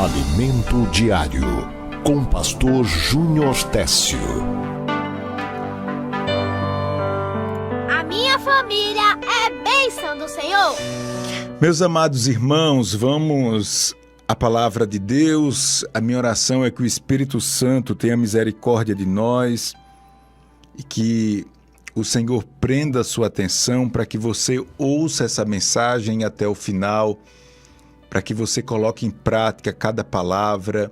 Alimento Diário, com Pastor Júnior Técio. A minha família é bênção do Senhor. Meus amados irmãos, vamos à palavra de Deus. A minha oração é que o Espírito Santo tenha misericórdia de nós e que o Senhor prenda a sua atenção para que você ouça essa mensagem até o final, para que você coloque em prática cada palavra,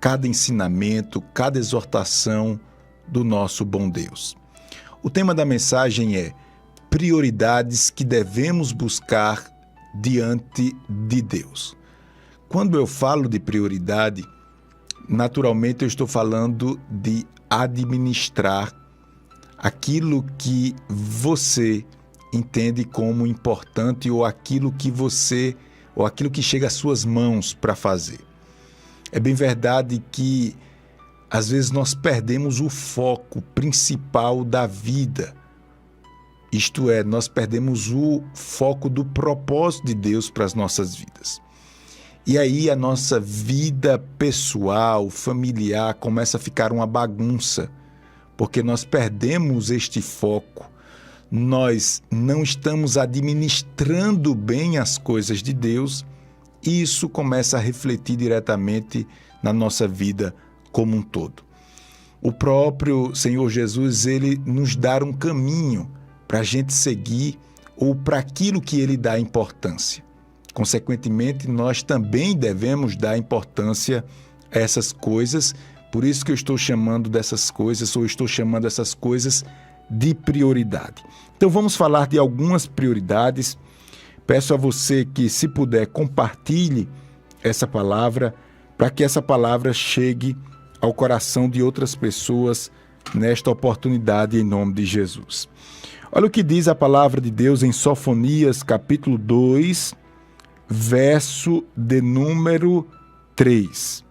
cada ensinamento, cada exortação do nosso bom Deus. O tema da mensagem é prioridades que devemos buscar diante de Deus. Quando eu falo de prioridade, naturalmente eu estou falando de administrar aquilo que você entende como importante ou aquilo que chega às suas mãos para fazer. É bem verdade que às vezes nós perdemos o foco principal da vida. Isto é, nós perdemos o foco do propósito de Deus para as nossas vidas. E aí a nossa vida pessoal, familiar, começa a ficar uma bagunça, porque nós perdemos este foco. Nós não estamos administrando bem as coisas de Deus e isso começa a refletir diretamente na nossa vida como um todo. O próprio Senhor Jesus, ele nos dá um caminho para a gente seguir ou para aquilo que ele dá importância. Consequentemente, nós também devemos dar importância a essas coisas, por isso que eu estou chamando dessas coisas, ou estou chamando essas coisas de prioridade. Então vamos falar de algumas prioridades. Peço a você que, se puder, compartilhe essa palavra para que essa palavra chegue ao coração de outras pessoas nesta oportunidade, em nome de Jesus. Olha o que diz a palavra de Deus em Sofonias, capítulo 2, verso de número 3.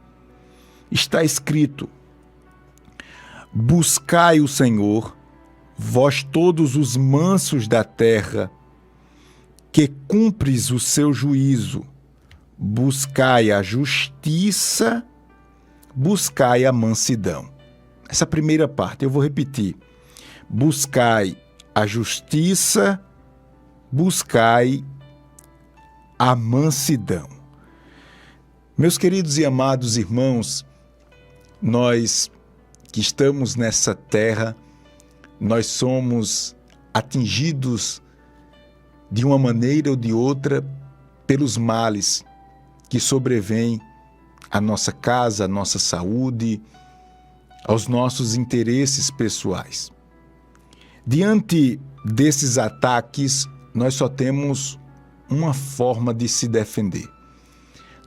Está escrito: buscai o Senhor, vós todos os mansos da terra, que cumpres o seu juízo, buscai a justiça, buscai a mansidão. Essa primeira parte eu vou repetir. Buscai a justiça, buscai a mansidão. Meus queridos e amados irmãos, nós que estamos nessa terra, nós somos atingidos de uma maneira ou de outra pelos males que sobrevêm à nossa casa, à nossa saúde, aos nossos interesses pessoais. Diante desses ataques, nós só temos uma forma de se defender.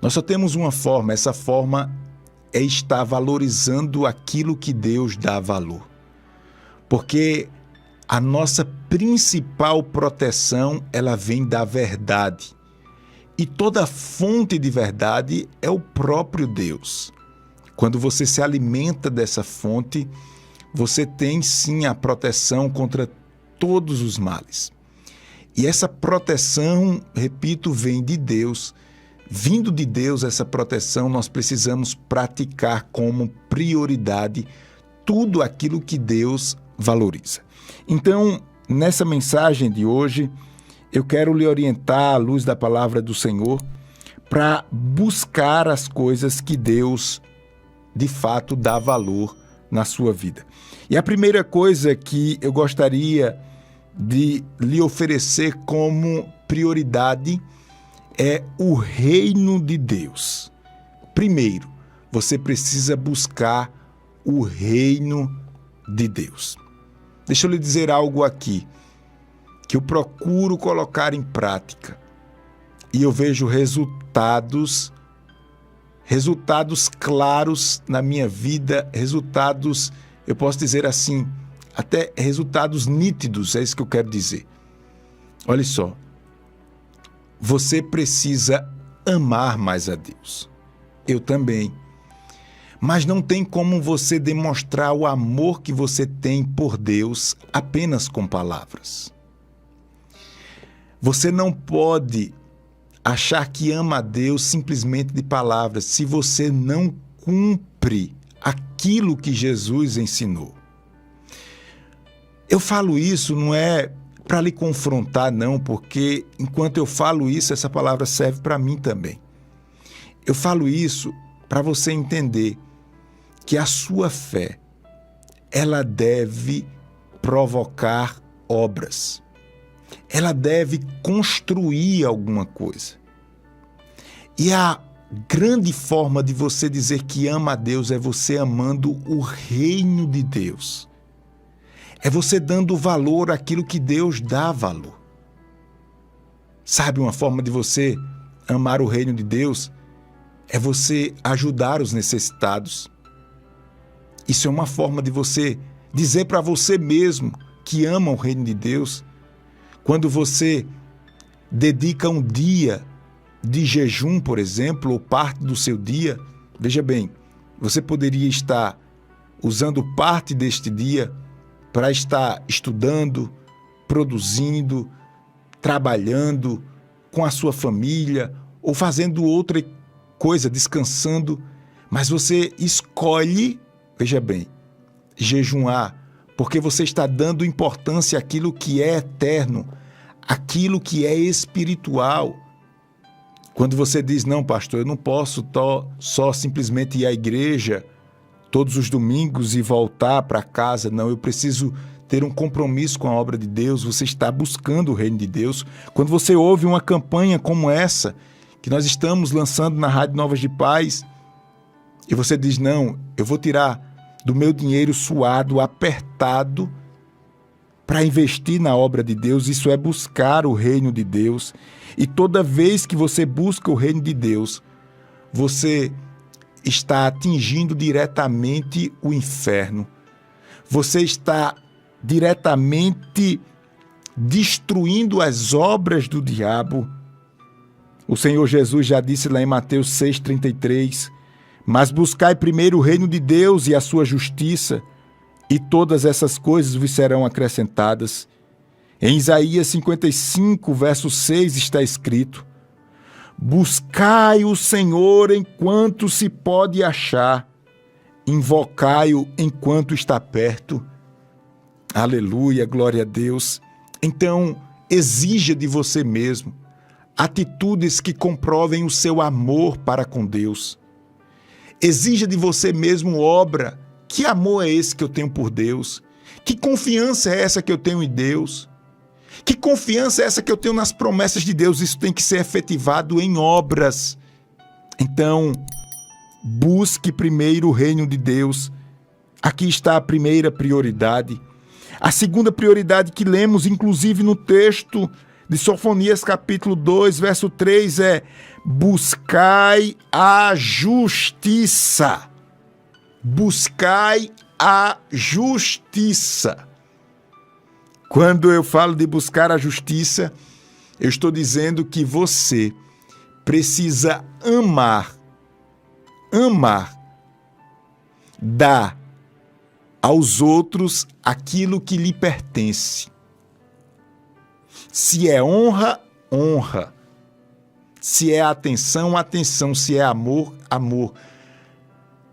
Nós só temos uma forma, essa forma é estar valorizando aquilo que Deus dá valor. Porque a nossa principal proteção, ela vem da verdade. E toda fonte de verdade é o próprio Deus. Quando você se alimenta dessa fonte, você tem sim a proteção contra todos os males. E essa proteção, repito, vem de Deus. Vindo de Deus essa proteção, nós precisamos praticar como prioridade tudo aquilo que Deus valoriza. Então, nessa mensagem de hoje, eu quero lhe orientar à luz da palavra do Senhor para buscar as coisas que Deus, de fato, dá valor na sua vida. E a primeira coisa que eu gostaria de lhe oferecer como prioridade é o reino de Deus. Primeiro, você precisa buscar o reino de Deus. Deixa eu lhe dizer algo aqui, que eu procuro colocar em prática e eu vejo resultados claros na minha vida, resultados, eu posso dizer assim, até resultados nítidos, é isso que eu quero dizer. Olha só, você precisa amar mais a Deus. Eu também. Mas não tem como você demonstrar o amor que você tem por Deus apenas com palavras. Você não pode achar que ama a Deus simplesmente de palavras, se você não cumpre aquilo que Jesus ensinou. Eu falo isso não é para lhe confrontar, não, porque enquanto eu falo isso, essa palavra serve para mim também. Eu falo isso para você entender que a sua fé, ela deve provocar obras. Ela deve construir alguma coisa. E a grande forma de você dizer que ama a Deus é você amando o reino de Deus. É você dando valor àquilo que Deus dá valor. Sabe uma forma de você amar o reino de Deus? É você ajudar os necessitados. Isso é uma forma de você dizer para você mesmo que ama o reino de Deus. Quando você dedica um dia de jejum, por exemplo, ou parte do seu dia, veja bem, você poderia estar usando parte deste dia para estar estudando, produzindo, trabalhando com a sua família ou fazendo outra coisa, descansando, mas você escolhe, veja bem, jejuar, porque você está dando importância àquilo que é eterno, àquilo que é espiritual. Quando você diz, não, pastor, eu não posso só simplesmente ir à igreja todos os domingos e voltar para casa, não, eu preciso ter um compromisso com a obra de Deus, você está buscando o reino de Deus. Quando você ouve uma campanha como essa, que nós estamos lançando na Rádio Novas de Paz, e você diz, não, eu vou tirar do meu dinheiro suado, apertado, para investir na obra de Deus, isso é buscar o reino de Deus. E toda vez que você busca o reino de Deus, você está atingindo diretamente o inferno. Você está diretamente destruindo as obras do diabo. O Senhor Jesus já disse lá em Mateus 6,33, mas buscai primeiro o reino de Deus e a sua justiça, e todas essas coisas vos serão acrescentadas. Em Isaías 55, verso 6 está escrito, buscai o Senhor enquanto se pode achar, invocai-o enquanto está perto. Aleluia, glória a Deus. Então, exija de você mesmo atitudes que comprovem o seu amor para com Deus. Exija de você mesmo obra. Que amor é esse que eu tenho por Deus? Que confiança é essa que eu tenho em Deus? Que confiança é essa que eu tenho nas promessas de Deus? Isso tem que ser efetivado em obras. Então, busque primeiro o reino de Deus. Aqui está a primeira prioridade. A segunda prioridade que lemos, inclusive no texto de Sofonias capítulo 2, verso 3, é buscai a justiça. Buscai a justiça. Quando eu falo de buscar a justiça, eu estou dizendo que você precisa amar, dar aos outros aquilo que lhe pertence. Se é honra, honra. Se é atenção, atenção. Se é amor, amor.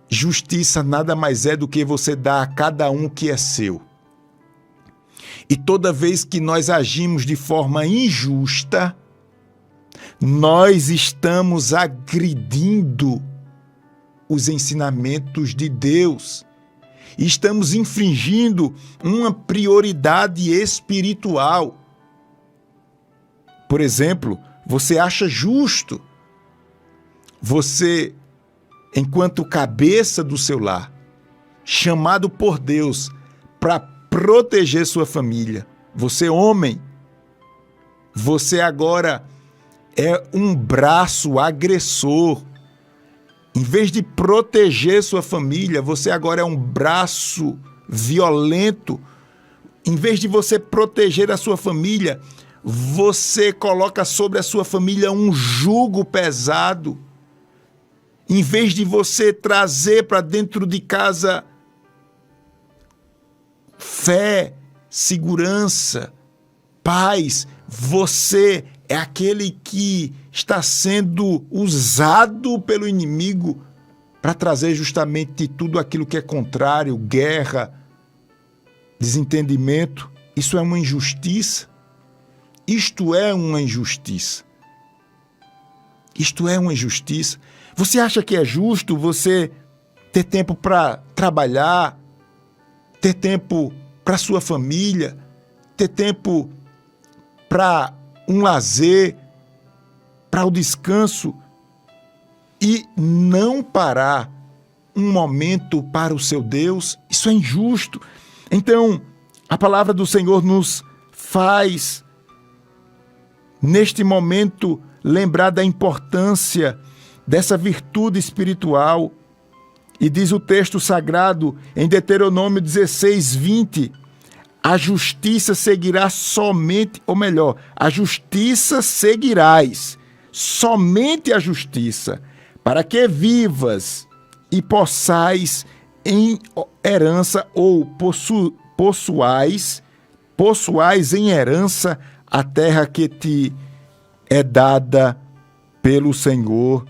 Justiça nada mais é do que você dar a cada um o que é seu. E toda vez que nós agimos de forma injusta, nós estamos agredindo os ensinamentos de Deus. Estamos infringindo uma prioridade espiritual. Por exemplo, você acha justo você, enquanto cabeça do seu lar, chamado por Deus para proteger sua família, você homem, você agora é um braço agressor. Em vez de proteger sua família, você agora é um braço violento. Em vez de você proteger a sua família, você coloca sobre a sua família um jugo pesado. Em vez de você trazer para dentro de casa fé, segurança, paz, você é aquele que está sendo usado pelo inimigo para trazer justamente tudo aquilo que é contrário, guerra, desentendimento. Isso é uma injustiça. Isto é uma injustiça. Isto é uma injustiça. Você acha que é justo você ter tempo para trabalhar, ter tempo para sua família, ter tempo para um lazer, para o descanso e não parar um momento para o seu Deus? Isso é injusto. Então, a palavra do Senhor nos faz, neste momento, lembrar da importância dessa virtude espiritual. E diz o texto sagrado em Deuteronômio 16:20, a justiça seguirá somente, ou melhor, a justiça seguirás, somente a justiça, para que vivas e possais em herança ou possuais em herança a terra que te é dada pelo Senhor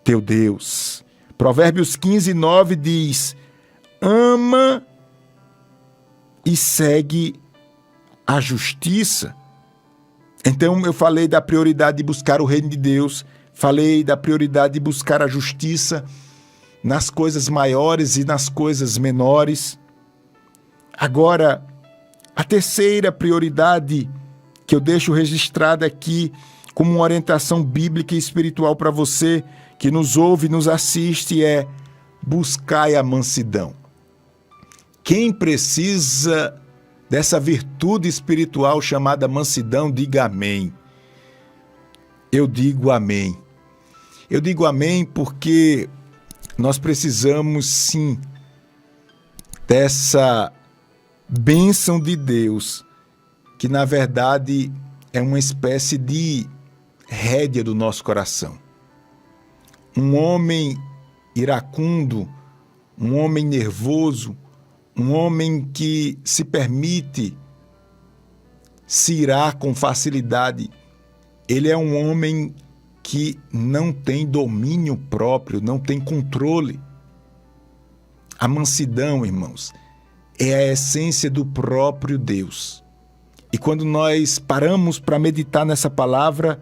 teu Deus. Provérbios 15:9 diz, ama e segue a justiça. Então eu falei da prioridade de buscar o reino de Deus, falei da prioridade de buscar a justiça nas coisas maiores e nas coisas menores. Agora, a terceira prioridade que eu deixo registrada aqui como uma orientação bíblica e espiritual para você que nos ouve e nos assiste é buscai a mansidão. Quem precisa dessa virtude espiritual chamada mansidão, diga amém. Eu digo amém. Eu digo amém porque nós precisamos sim dessa bênção de Deus, que na verdade é uma espécie de rédea do nosso coração. Um homem iracundo, um homem nervoso, um homem que se permite se irar com facilidade, ele é um homem que não tem domínio próprio, não tem controle. A mansidão, irmãos, é a essência do próprio Deus. E quando nós paramos para meditar nessa palavra,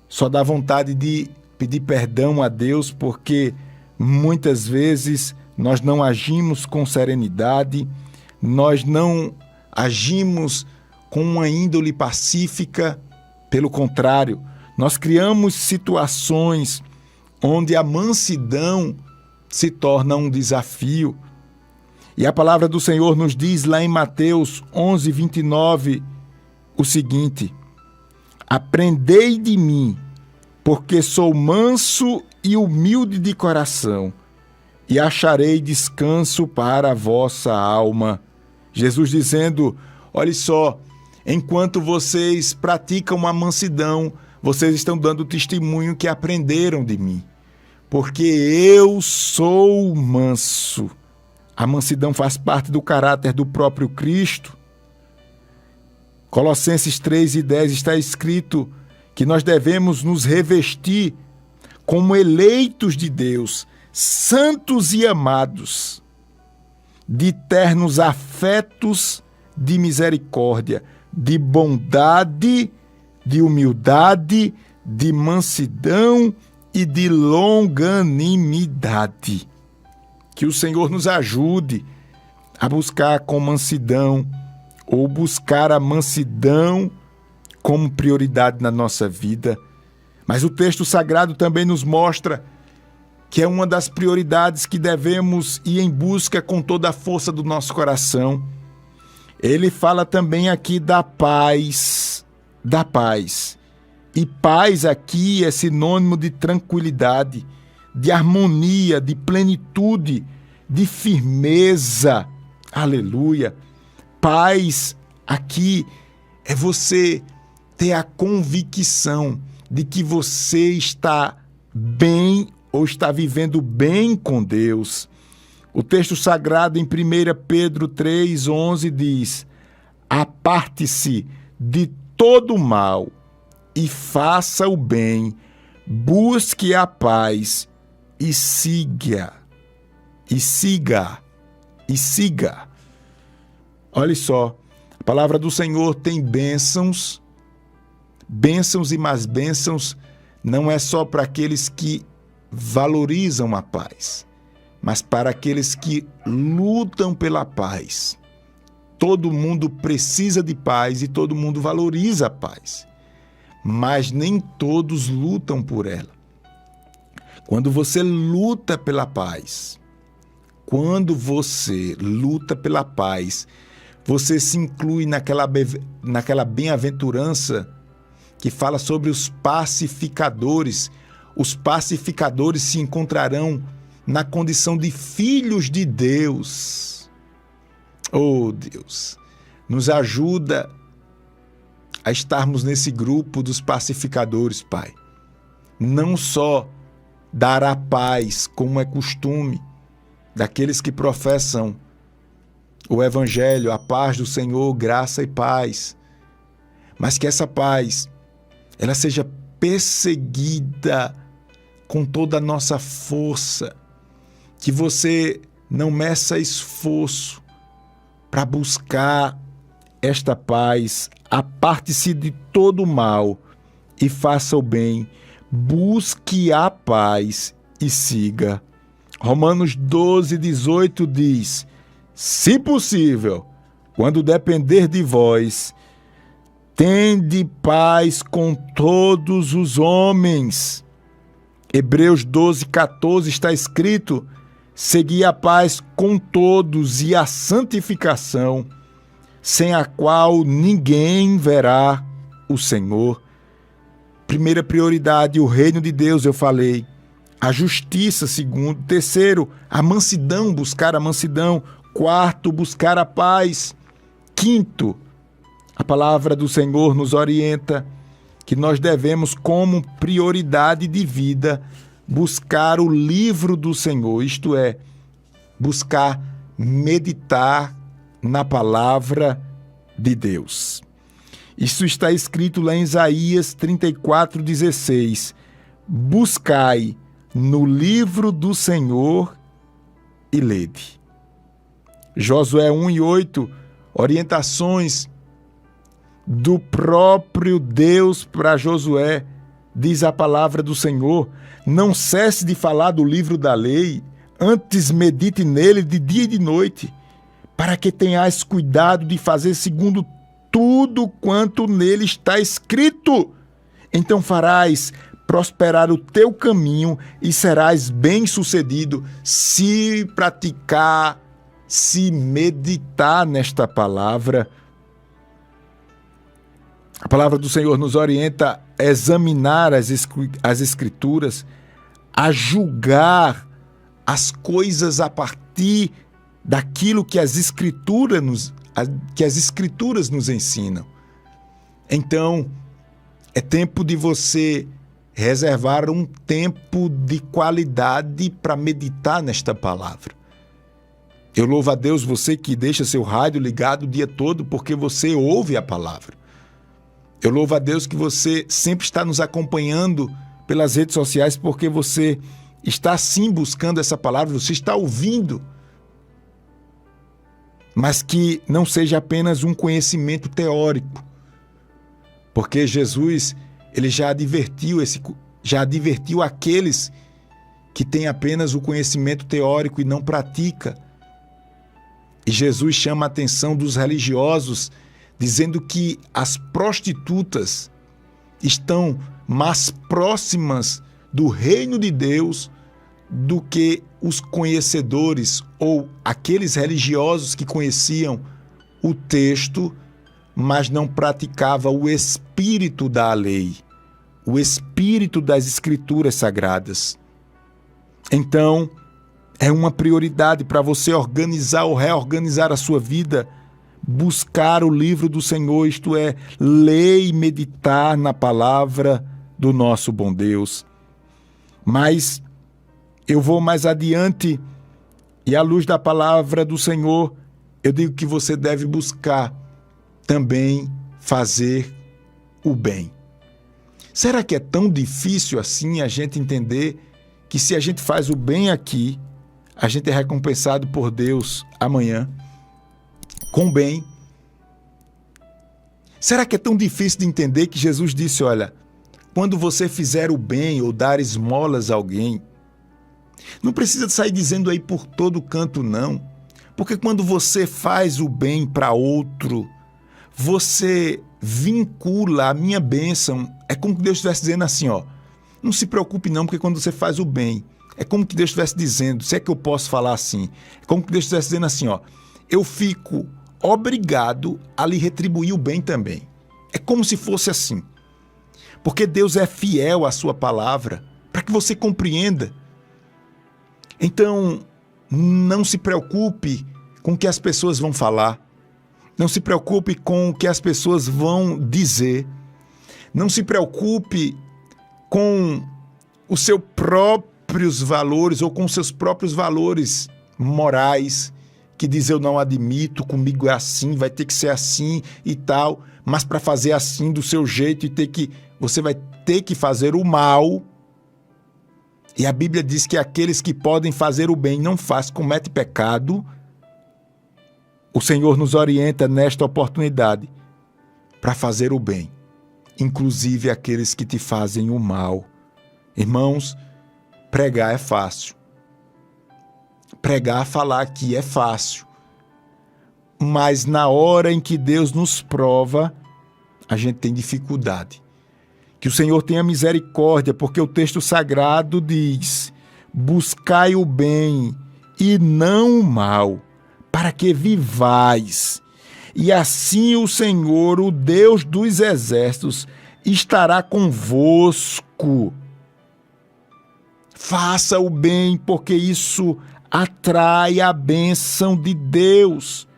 só dá vontade de pedir perdão a Deus, porque muitas vezes nós não agimos com serenidade, nós não agimos com uma índole pacífica. Pelo contrário, nós criamos situações onde a mansidão se torna um desafio. E a palavra do Senhor nos diz lá em Mateus 11:29 o seguinte: aprendei de mim, porque sou manso e humilde de coração, e acharei descanso para a vossa alma. Jesus dizendo, olha só, enquanto vocês praticam a mansidão, vocês estão dando testemunho que aprenderam de mim, porque eu sou manso. A mansidão faz parte do caráter do próprio Cristo. Colossenses 3:10 está escrito que nós devemos nos revestir como eleitos de Deus, santos e amados, de ternos afetos de misericórdia, de bondade, de humildade, de mansidão e de longanimidade. Que o Senhor nos ajude a buscar com mansidão, ou buscar a mansidão como prioridade na nossa vida. Mas o texto sagrado também nos mostra que é uma das prioridades que devemos ir em busca com toda a força do nosso coração. Ele fala também aqui da paz, E paz aqui é sinônimo de tranquilidade, de harmonia, de plenitude, de firmeza. Aleluia! Paz aqui é você ter a convicção de que você está bem ou está vivendo bem com Deus. O texto sagrado em 1 Pedro 3:11 diz: aparte-se de todo mal e faça o bem, busque a paz e siga. Olha só, a palavra do Senhor tem bênçãos e mais bênçãos, não é só para aqueles que valorizam a paz, mas para aqueles que lutam pela paz. Todo mundo precisa de paz e todo mundo valoriza a paz, mas nem todos lutam por ela. Quando você luta pela paz, você se inclui naquela bem-aventurança que fala sobre os pacificadores. Os pacificadores se encontrarão na condição de filhos de Deus. Oh, Deus, nos ajuda a estarmos nesse grupo dos pacificadores, Pai. Não só dar a paz, como é costume daqueles que professam o Evangelho, a paz do Senhor, graça e paz, mas que essa paz, ela seja perseguida com toda a nossa força, que você não meça esforço para buscar esta paz, aparte-se de todo o mal e faça o bem, busque a paz e siga. Romanos 12:18 diz: se possível, quando depender de vós, tende paz com todos os homens. Hebreus 12:14 está escrito: segui a paz com todos e a santificação, sem a qual ninguém verá o Senhor. Primeira prioridade, o reino de Deus, eu falei. A justiça, segundo. Terceiro, a mansidão, buscar a mansidão. Quarto, buscar a paz. Quinto, a palavra do Senhor nos orienta que nós devemos, como prioridade de vida, buscar o livro do Senhor, isto é, buscar meditar na palavra de Deus. Isso está escrito lá em Isaías 34:16. Buscai no livro do Senhor e lede. Josué 1:8, orientações do próprio Deus para Josué. Diz a palavra do Senhor: não cesse de falar do livro da lei, antes medite nele de dia e de noite, para que tenhas cuidado de fazer segundo tudo quanto nele está escrito. Então farás prosperar o teu caminho e serás bem-sucedido se praticar, se meditar nesta palavra. A palavra do Senhor nos orienta a examinar as Escrituras, a julgar as coisas a partir daquilo que as Escrituras nos ensinam. Então, é tempo de você reservar um tempo de qualidade para meditar nesta palavra. Eu louvo a Deus, você que deixa seu rádio ligado o dia todo porque você ouve a palavra. Eu louvo a Deus que você sempre está nos acompanhando pelas redes sociais porque você está sim buscando essa palavra, você está ouvindo. Mas que não seja apenas um conhecimento teórico. Porque Jesus, ele já advertiu aqueles que têm apenas o conhecimento teórico e não pratica. E Jesus chama a atenção dos religiosos, dizendo que as prostitutas estão mais próximas do reino de Deus do que os conhecedores ou aqueles religiosos que conheciam o texto, mas não praticavam o espírito da lei, o espírito das Escrituras Sagradas. Então, é uma prioridade para você organizar ou reorganizar a sua vida, buscar o livro do Senhor, isto é, ler e meditar na palavra do nosso bom Deus. Mas eu vou mais adiante e, à luz da palavra do Senhor, eu digo que você deve buscar também fazer o bem. Será que é tão difícil assim a gente entender que se a gente faz o bem aqui, a gente é recompensado por Deus amanhã com bem? Será que é tão difícil de entender que Jesus disse, olha, quando você fizer o bem ou dar esmolas a alguém, não precisa sair dizendo aí por todo canto não, porque quando você faz o bem para outro, você vincula a minha bênção. É como que Deus estivesse dizendo assim, ó, não se preocupe não, porque quando você faz o bem, é como que Deus estivesse dizendo, se é que eu posso falar assim, é como que Deus estivesse dizendo assim, ó, eu fico obrigado a lhe retribuir o bem também. É como se fosse assim. Porque Deus é fiel à sua palavra, para que você compreenda. Então, não se preocupe com o que as pessoas vão falar. Não se preocupe com o que as pessoas vão dizer. Não se preocupe com os seus próprios valores ou com os seus próprios valores morais, que diz eu não admito, comigo é assim, vai ter que ser assim e tal, mas para fazer assim do seu jeito você vai ter que fazer o mal. E a Bíblia diz que aqueles que podem fazer o bem não fazem, cometem pecado. O Senhor nos orienta nesta oportunidade para fazer o bem, inclusive aqueles que te fazem o mal. Irmãos, pregar é fácil. Pregar, falar aqui é fácil. Mas na hora em que Deus nos prova, a gente tem dificuldade. Que o Senhor tenha misericórdia, porque o texto sagrado diz: buscai o bem e não o mal, para que vivais. E assim o Senhor, o Deus dos exércitos, estará convosco. Faça o bem, porque isso atrai a bênção de Deus.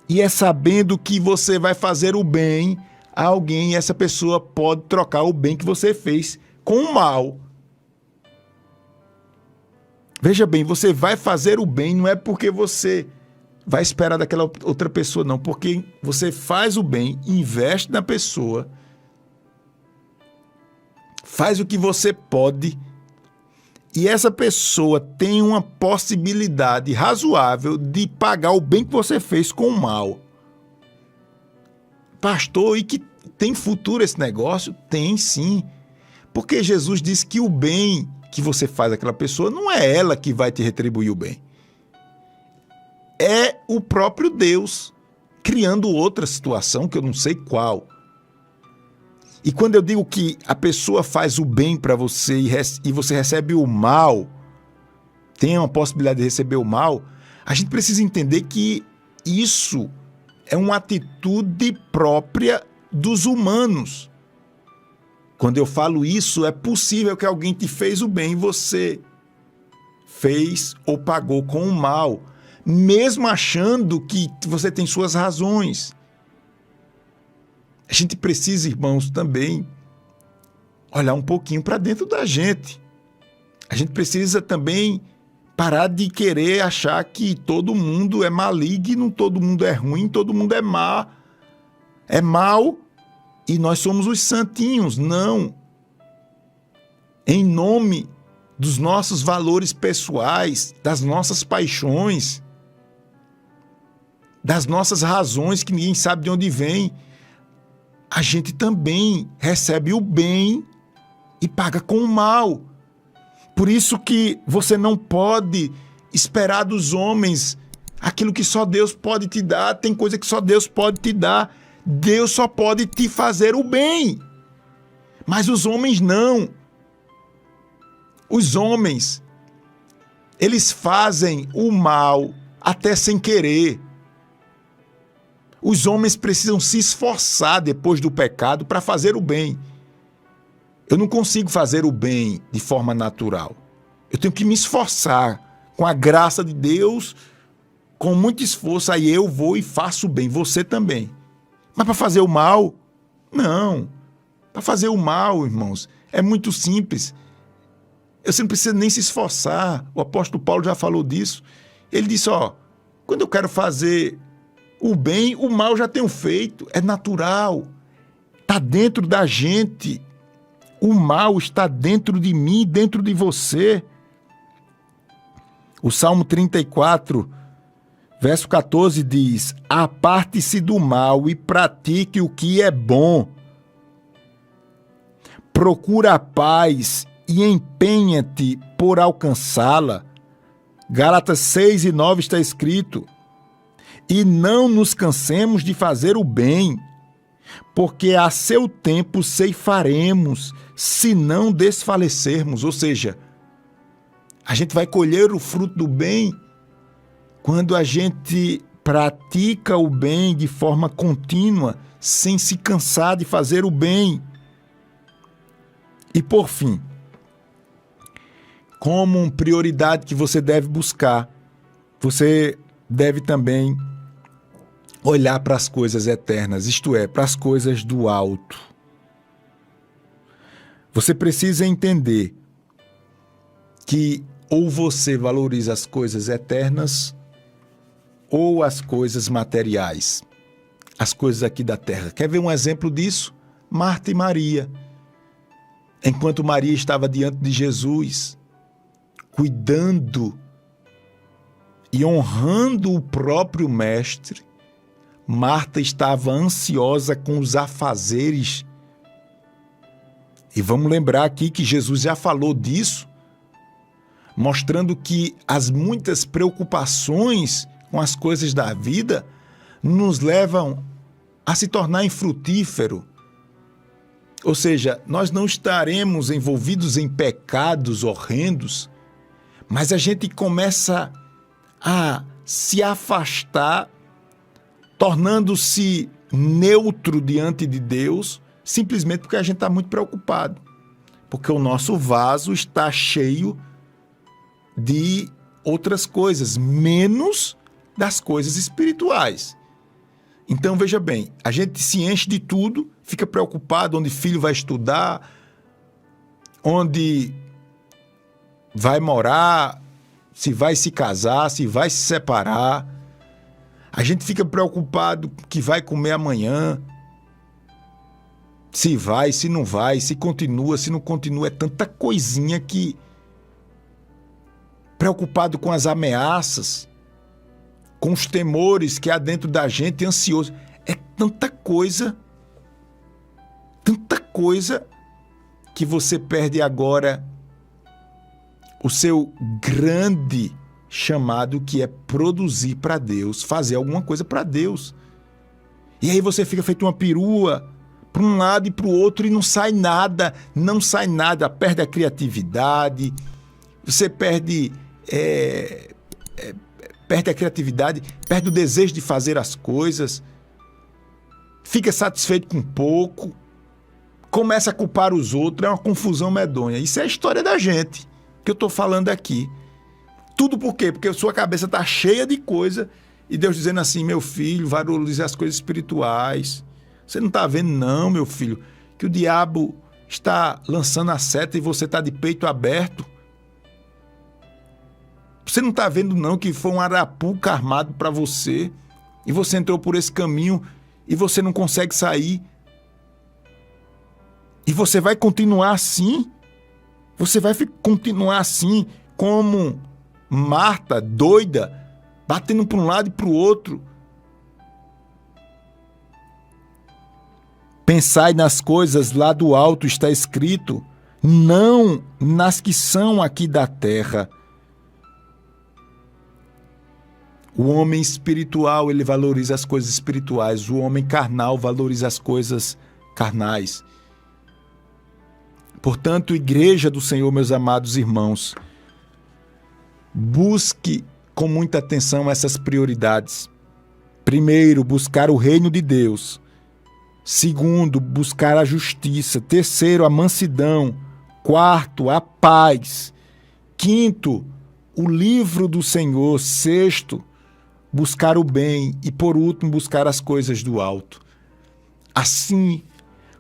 E é sabendo que você vai fazer o bem a alguém, essa pessoa pode trocar o bem que você fez com o mal. Veja bem, você vai fazer o bem, não é porque você vai esperar daquela outra pessoa, não. Porque você faz o bem, investe na pessoa, faz o que você pode, e essa pessoa tem uma possibilidade razoável de pagar o bem que você fez com o mal. Pastor, e que tem futuro esse negócio? Tem sim. Porque Jesus disse que o bem que você faz àquela pessoa não é ela que vai te retribuir o bem. É o próprio Deus criando outra situação que eu não sei qual. E quando eu digo que a pessoa faz o bem para você e você recebe o mal, tem uma possibilidade de receber o mal, a gente precisa entender que isso é uma atitude própria dos humanos. Quando eu falo isso, é possível que alguém te fez o bem e você fez ou pagou com o mal, mesmo achando que você tem suas razões. A gente precisa, irmãos, também olhar um pouquinho para dentro da gente. A gente precisa também parar de querer achar que todo mundo é maligno, todo mundo é ruim, todo mundo é mal e nós somos os santinhos. Não. Em nome dos nossos valores pessoais, das nossas paixões, das nossas razões que ninguém sabe de onde vem, a gente também recebe o bem e paga com o mal. Por isso que você não pode esperar dos homens aquilo que só Deus pode te dar. Tem coisa que só Deus pode te dar. Deus só pode te fazer o bem. Mas os homens não. Os homens, eles fazem o mal até sem querer. Os homens precisam se esforçar depois do pecado para fazer o bem. Eu não consigo fazer o bem de forma natural. Eu tenho que me esforçar com a graça de Deus, com muito esforço, aí eu vou e faço o bem, você também. Mas para fazer o mal, não. Para fazer o mal, irmãos, é muito simples. Você não precisa nem se esforçar. O apóstolo Paulo já falou disso. Ele disse, quando eu quero fazer o bem, o mal já tenho feito, é natural, está dentro da gente. O mal está dentro de mim, dentro de você. O Salmo 34, verso 14 diz: aparte-se do mal e pratique o que é bom. Procura a paz e empenha-te por alcançá-la. Gálatas 6 e 9 está escrito: e não nos cansemos de fazer o bem, porque a seu tempo ceifaremos, se não desfalecermos. Ou seja, a gente vai colher o fruto do bem quando a gente pratica o bem de forma contínua, sem se cansar de fazer o bem. E por fim, como prioridade que você deve buscar, você deve também olhar para as coisas eternas, isto é, para as coisas do alto. Você precisa entender que ou você valoriza as coisas eternas ou as coisas materiais, as coisas aqui da terra. Quer ver um exemplo disso? Marta e Maria. Enquanto Maria estava diante de Jesus, cuidando e honrando o próprio Mestre, Marta estava ansiosa com os afazeres. E vamos lembrar aqui que Jesus já falou disso, mostrando que as muitas preocupações com as coisas da vida nos levam a se tornar infrutífero. Ou seja, nós não estaremos envolvidos em pecados horrendos, mas a gente começa a se afastar, tornando-se neutro diante de Deus, simplesmente porque a gente está muito preocupado. Porque o nosso vaso está cheio de outras coisas, menos das coisas espirituais. Então, veja bem, a gente se enche de tudo, fica preocupado onde filho vai estudar, onde vai morar, se vai se casar, se vai se separar. A gente fica preocupado com o que vai comer amanhã, se vai, se não vai, se continua, se não continua. É tanta coisinha que... Preocupado com as ameaças, com os temores que há dentro da gente, ansioso. É tanta coisa que você perde agora o seu grande chamado, que é produzir para Deus, fazer alguma coisa para Deus. E aí você fica feito uma perua para um lado e para o outro e não sai nada, perde a criatividade, você perde a criatividade, perde o desejo de fazer as coisas, fica satisfeito com pouco, começa a culpar os outros, é uma confusão medonha. Isso é a história da gente, que eu estou falando aqui. Tudo por quê? Porque a sua cabeça está cheia de coisa e Deus dizendo assim: meu filho, valorize as coisas espirituais. Você não está vendo não, meu filho, que o diabo está lançando a seta e você está de peito aberto? Você não está vendo não que foi um arapuca armado para você e você entrou por esse caminho e você não consegue sair? E você vai continuar assim? Você vai continuar assim como Marta, doida, batendo para um lado e para o outro? Pensai nas coisas lá do alto, está escrito, não nas que são aqui da terra. O homem espiritual, ele valoriza as coisas espirituais. O homem carnal valoriza as coisas carnais. Portanto, igreja do Senhor, meus amados irmãos, busque com muita atenção essas prioridades. Primeiro, buscar o reino de Deus. Segundo, buscar a justiça. Terceiro, a mansidão. Quarto, a paz. Quinto, o livro do Senhor. Sexto, buscar o bem. E por último, buscar as coisas do alto. Assim,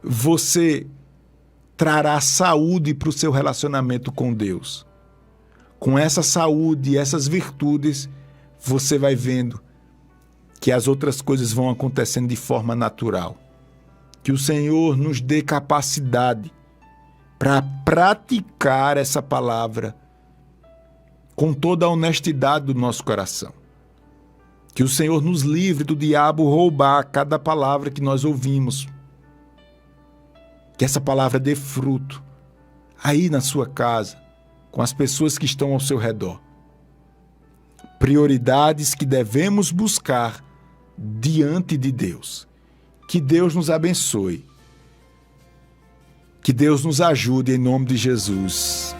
você trará saúde para o seu relacionamento com Deus. Com essa saúde e essas virtudes, você vai vendo que as outras coisas vão acontecendo de forma natural. Que o Senhor nos dê capacidade para praticar essa palavra com toda a honestidade do nosso coração. Que o Senhor nos livre do diabo roubar cada palavra que nós ouvimos. Que essa palavra dê fruto aí na sua casa, com as pessoas que estão ao seu redor. Prioridades que devemos buscar diante de Deus. Que Deus nos abençoe. Que Deus nos ajude em nome de Jesus.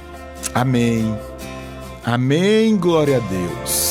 Amém. Amém. Glória a Deus.